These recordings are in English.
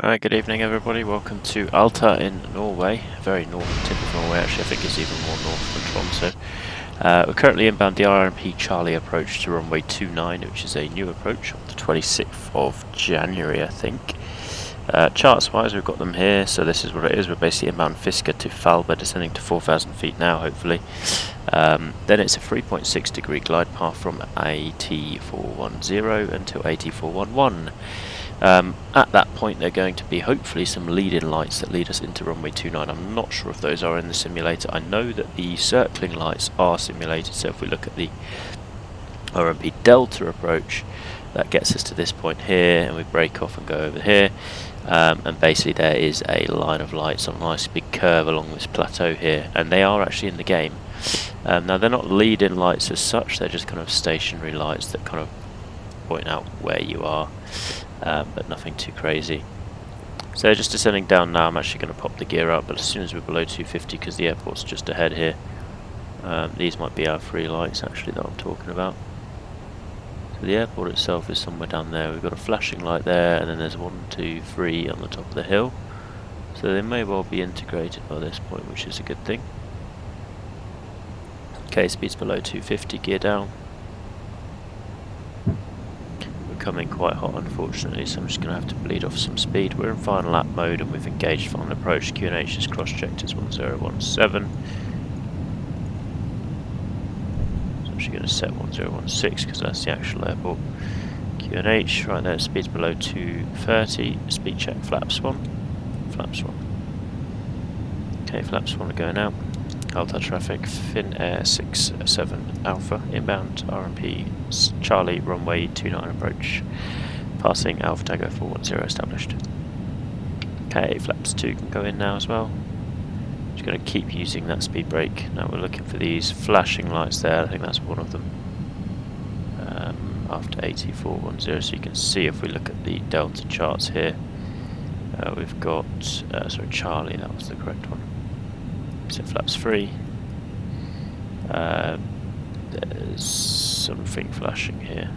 Alright, good evening everybody, welcome to Alta in Norway, very northern tip of Norway actually, I think it's even more north than Tromsø. We're currently inbound the RNP Charlie approach to runway 29, which is a new approach on the 26th of January I think. Charts wise we've got them here, so this is what it is, we're basically inbound Fisker to Falba, descending to 4,000 feet now hopefully. Then it's a 3.6 degree glide path from AT410 until AT411. At that point they're going to be hopefully some lead-in lights that lead us into runway 29. I'm not sure if those are in the simulator. I know that the circling lights are simulated, so if we look at the RMP Delta approach, that gets us to this point here, and we break off and go over here, and basically there is a line of lights on a nice big curve along this plateau here, and they are actually in the game. Now they're not lead-in lights as such, they're just kind of stationary lights that kind of point out where you are. But nothing too crazy. So just descending down now, I'm actually going to pop the gear up, but as soon as we're below 250, because the airport's just ahead here, these might be our free lights actually that I'm talking about. So the airport itself is somewhere down there. We've got a flashing light there, and then there's 1, 2, 3 on the top of the hill. So they may well be integrated by this point, which is a good thing. Okay, speed's below 250, gear down. Coming quite hot unfortunately, so I'm just going to have to bleed off some speed. We're in final lap mode and we've engaged final approach. QNH is cross-checked as 1017. So I'm actually going to set 1016 because that's the actual airport. QNH, right there, speed's below 230. Speed check, flaps 1. Flaps 1. Okay, flaps 1 are going out. Alta traffic, Fenix A320 Alpha, inbound RMP Charlie runway 29 approach, passing Alpha Tango 410 established. Okay, flaps 2 can go in now as well. Just going to keep using that speed brake. Now we're looking for these flashing lights there, I think that's one of them. After AT410, so you can see if we look at the Delta charts here, we've got, sorry, Charlie, that was the correct one. So flaps 3. There's something flashing here,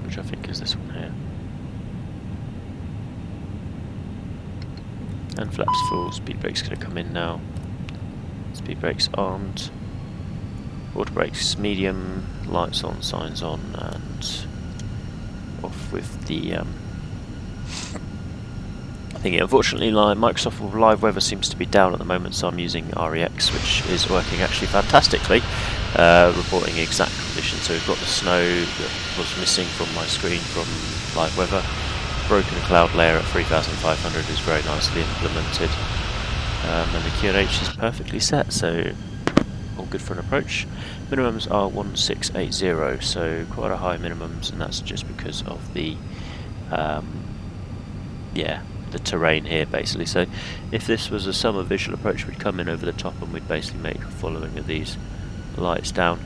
which I think is this one here. And flaps full, speed brake's going to come in now. Speed brake's armed. Water brakes medium, lights on, signs on, and off with the thingy. Unfortunately, Microsoft Live Weather seems to be down at the moment, so I'm using REX, which is working actually fantastically, reporting exact conditions. So we've got the snow that was missing from my screen from Live Weather. Broken cloud layer at 3,500 is very nicely implemented, and the QNH is perfectly set, so all good for an approach. Minimums are 1680, so quite a high minimums, and that's just because of the the terrain here basically. So if this was a summer visual approach, we'd come in over the top and we'd basically make a following of these lights down.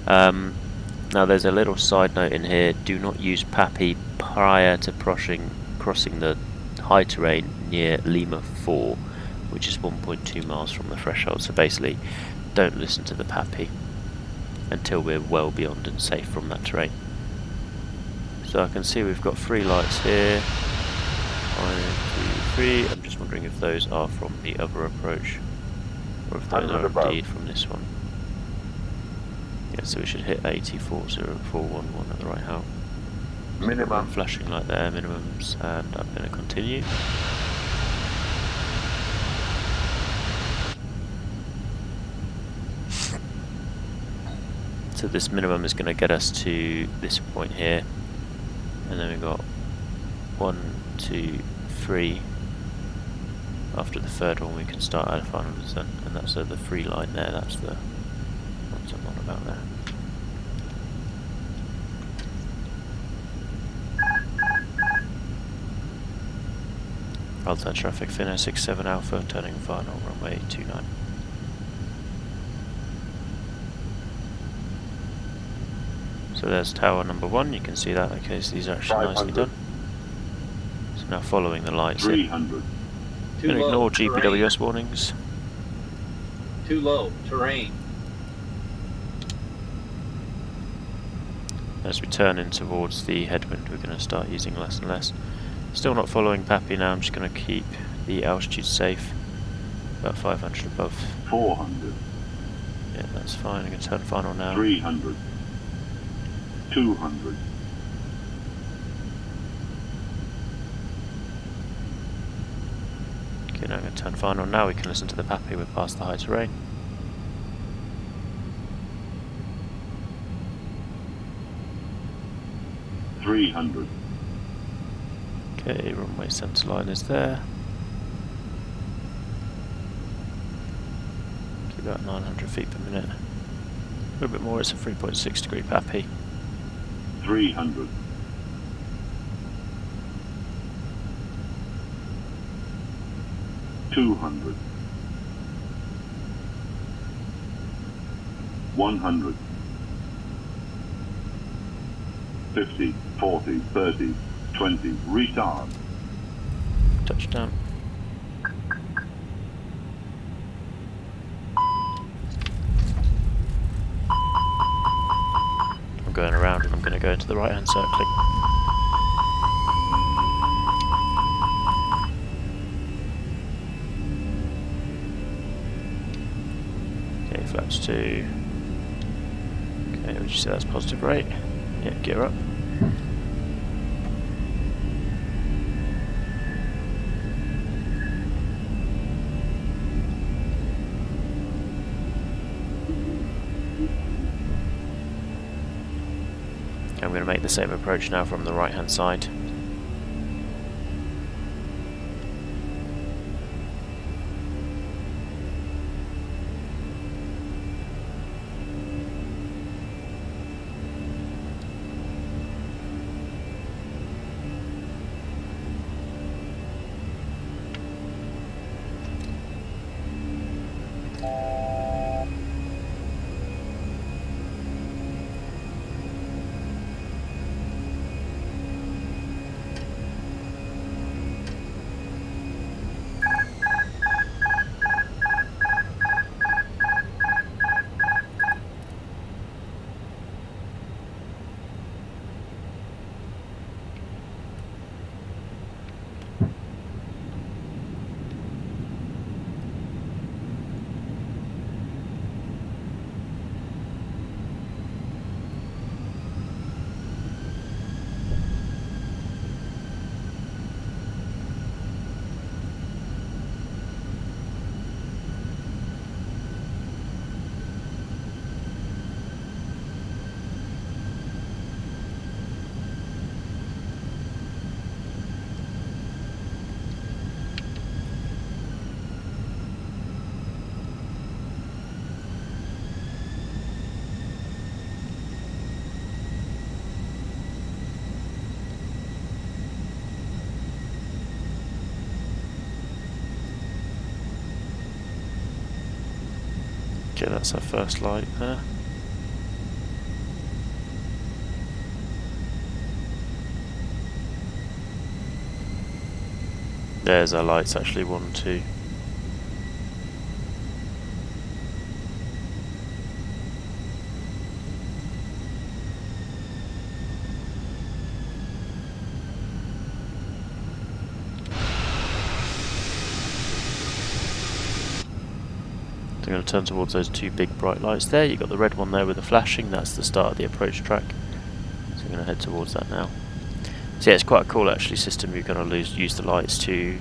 Now there's a little side note in here: do not use PAPI prior to crossing the high terrain near Lima 4, which is 1.2 miles from the threshold. So basically don't listen to the PAPI until we're well beyond and safe from that terrain. So I can see we've got 3 lights here. 1, 2, 3. I'm just wondering if those are from the other approach, or if those are indeed from this one. Yeah, so we should hit 8040411 at the right height. Minimum. Flashing light there, minimums, and I'm going to continue. So this minimum is going to get us to this point here, and then we've got 1, 2, 3. After the third one we can start at a final descent, and that's the free line there, that's the ones I'm on about there. Alta traffic, Fenix A320 Alpha, turning final runway 29. So there's tower number 1, you can see that, okay, so these are actually nicely done. So now following the lights in. Going to ignore GPWS warnings. Too low, terrain. As we turn in towards the headwind, we're going to start using less and less. Still not following Pappy now, I'm just going to keep the altitude safe, about 500 above. 400. Yeah, that's fine. I'm going to turn final now. 300. 200. Okay, now I'm going to turn final. Now we can listen to the Pappy. We're past the high terrain. $300. Okay, runway centre line is there. Keep about 900 feet per minute. A little bit more, it's a 3.6 degree Pappy. 300. 200. 100. 50, 40, 30, 20, retard. Touchdown. I'm going around and I'm going to go into the right hand circling. Okay, flaps 2. Okay, would you say that's positive rate? Yeah, gear up. I'm going to make the same approach now from the right hand side. Okay, that's our first light there. There's our lights, actually, 1, 2. So I'm going to turn towards those 2 big bright lights there. You've got the red one there with the flashing, that's the start of the approach track. So I'm going to head towards that now. So yeah, it's quite a cool actually system. You're going to use the lights to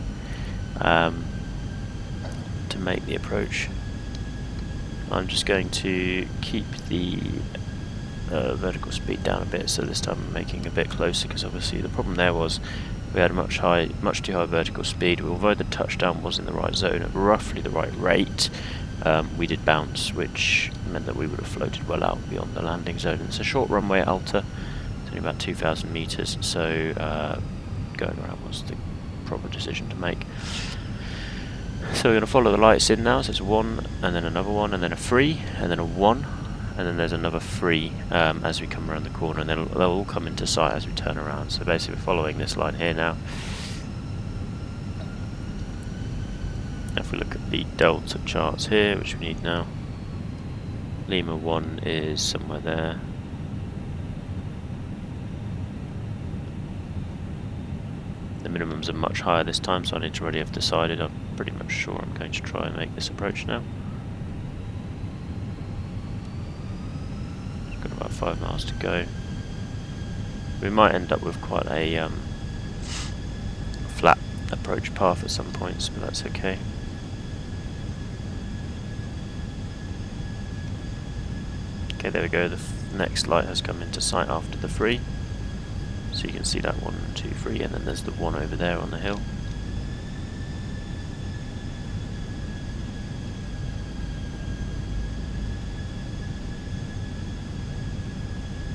make the approach. I'm just going to keep the vertical speed down a bit, so this time I'm making a bit closer, because obviously the problem there was we had a much too high vertical speed. Although the touchdown was in the right zone at roughly the right rate, we did bounce, which meant that we would have floated well out beyond the landing zone. And it's a short runway at Alta, it's only about 2,000 meters, so going around was the proper decision to make. So we're going to follow the lights in now, so it's 1, and then another 1, and then a 3, and then a 1, and then there's another 3 as we come around the corner, and then they'll all come into sight as we turn around. So basically we're following this line here now. If we look at the delta charts here, which we need now, Lima 1 is somewhere there. The minimums are much higher this time, so I need to already have decided. I'm pretty much sure I'm going to try and make this approach now. Got about 5 miles to go. We might end up with quite a flat approach path at some points, but that's okay. Okay, there we go. The next light has come into sight after the 3. So you can see that 1, 2, 3, and then there's the one over there on the hill.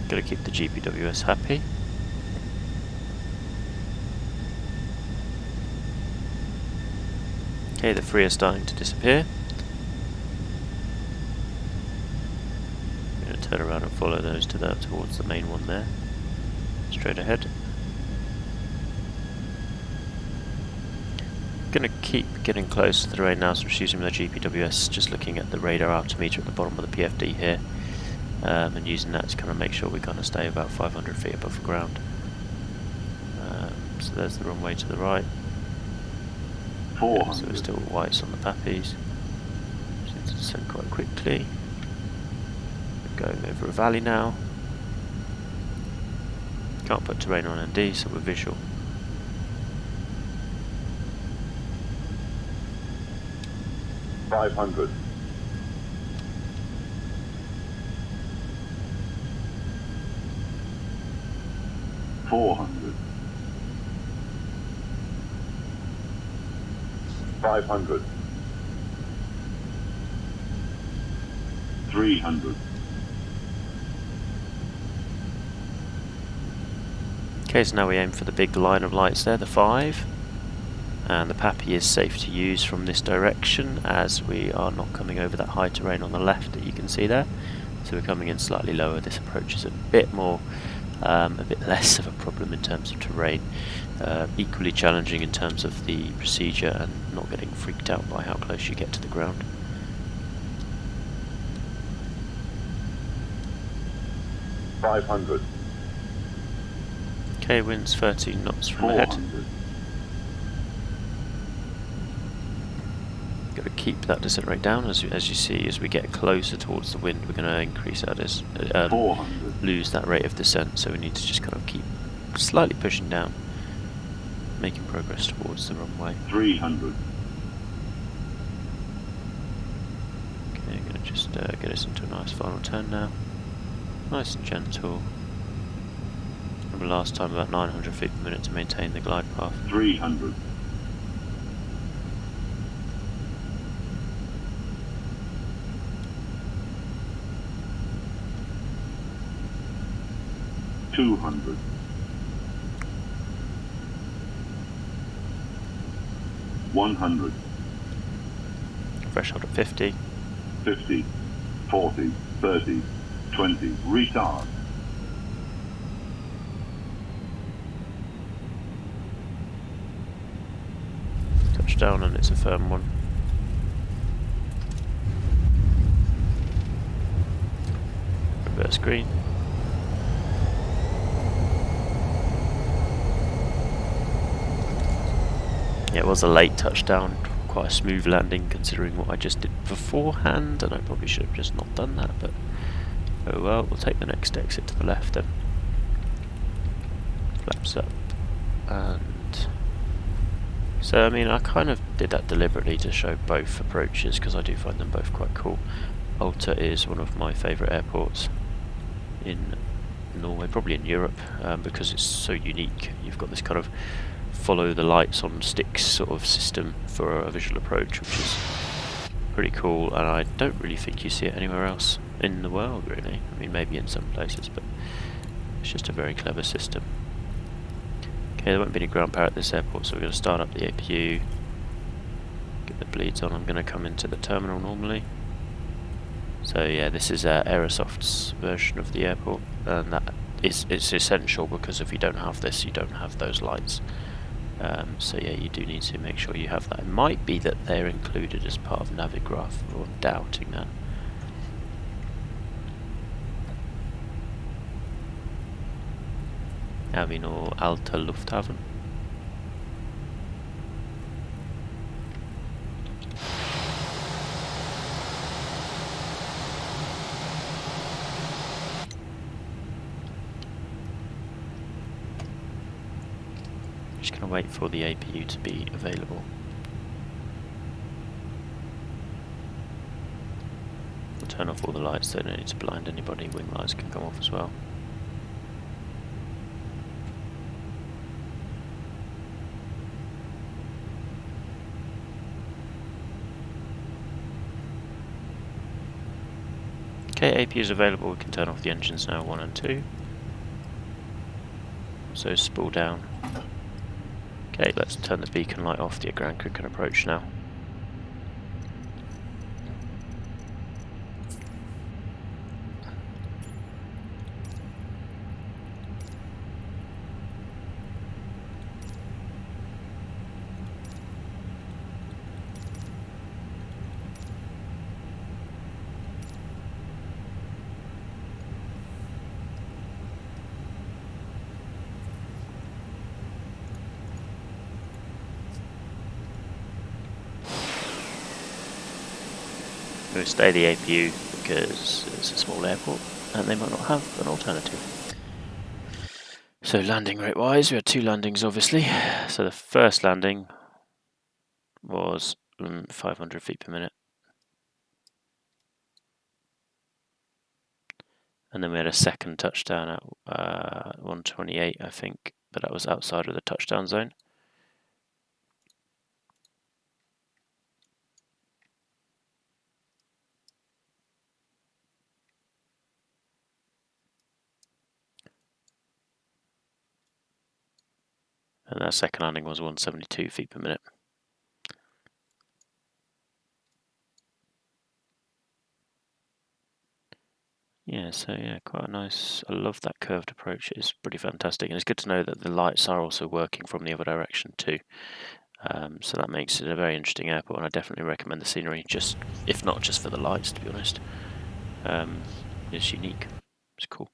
Gotta keep the GPWS happy. Okay, the 3 are starting to disappear. I'm going to turn around and follow those towards the main one there. Straight ahead. Going to keep getting close to the rain now, so just using my GPWS, just looking at the radar altimeter at the bottom of the PFD here, and using that to kind of make sure we kind of stay about 500 feet above the ground. So there's the runway to the right. 400. So we're still whites on the pappies. Just need to descend quite quickly. We're going over a valley now. Can't put terrain on ND, so we're visual. $500. 400. 500. 300. Okay, so now we aim for the big line of lights there, the 5. And the Pappy is safe to use from this direction, as we are not coming over that high terrain on the left that you can see there. So we're coming in slightly lower. This approach is a bit more, a bit less of a problem in terms of terrain. Equally challenging in terms of the procedure and not getting freaked out by how close you get to the ground. $500. Okay, winds 13 knots from ahead. 400. Got to keep that descent rate down. As you see, as we get closer towards the wind, we're going to increase that, 400. lose that rate of descent. So we need to just kind of keep slightly pushing down, making progress towards the runway. 300. Okay, I'm going to just get us into a nice final turn now. Nice and gentle. Remember last time about 900 feet per minute to maintain the glide path. 300. 200. 100. Threshold at 50. 50. 40. 30. 20. Retard. Touchdown, and it's a firm one. Reverse green. Yeah, it was a late touchdown, quite a smooth landing considering what I just did beforehand, and I probably should have just not done that, but oh well. We'll take the next exit to the left then. Flaps up, and so I mean I kind of did that deliberately to show both approaches because I do find them both quite cool. Alta is one of my favourite airports in Norway, probably in Europe, because it's so unique. You've got this kind of follow the lights on sticks sort of system for a visual approach, which is pretty cool, and I don't really think you see it anywhere else in the world really. I mean maybe in some places, but it's just a very clever system. Okay, there won't be any ground power at this airport, so we're going to start up the APU, get the bleeds on. I'm going to come into the terminal normally. So yeah, this is Aerosoft's version of the airport, and that it's essential because if you don't have this, you don't have those lights. So yeah, you do need to make sure you have that. It might be that they're included as part of Navigraph, or I'm doubting that. Having or Alta Lufthaven. Just going to wait for the APU to be available. We'll turn off all the lights, so don't need to blind anybody. Wing lights can come off as well. Okay, APU is available. We can turn off the engines now, 1 and 2. So spool down. Okay, let's turn the beacon light off. The ground crew can approach now. We'll stay the APU because it's a small airport and they might not have an alternative. So landing rate wise, we had 2 landings obviously. So the first landing was 500 feet per minute. And then we had a second touchdown at 128, I think, but that was outside of the touchdown zone. And that second landing was 172 feet per minute. Yeah, so yeah, quite nice. I love that curved approach. It's pretty fantastic, and it's good to know that the lights are also working from the other direction too. So that makes it a very interesting airport, and I definitely recommend the scenery. Just, if not just for the lights, to be honest, it's unique. It's cool.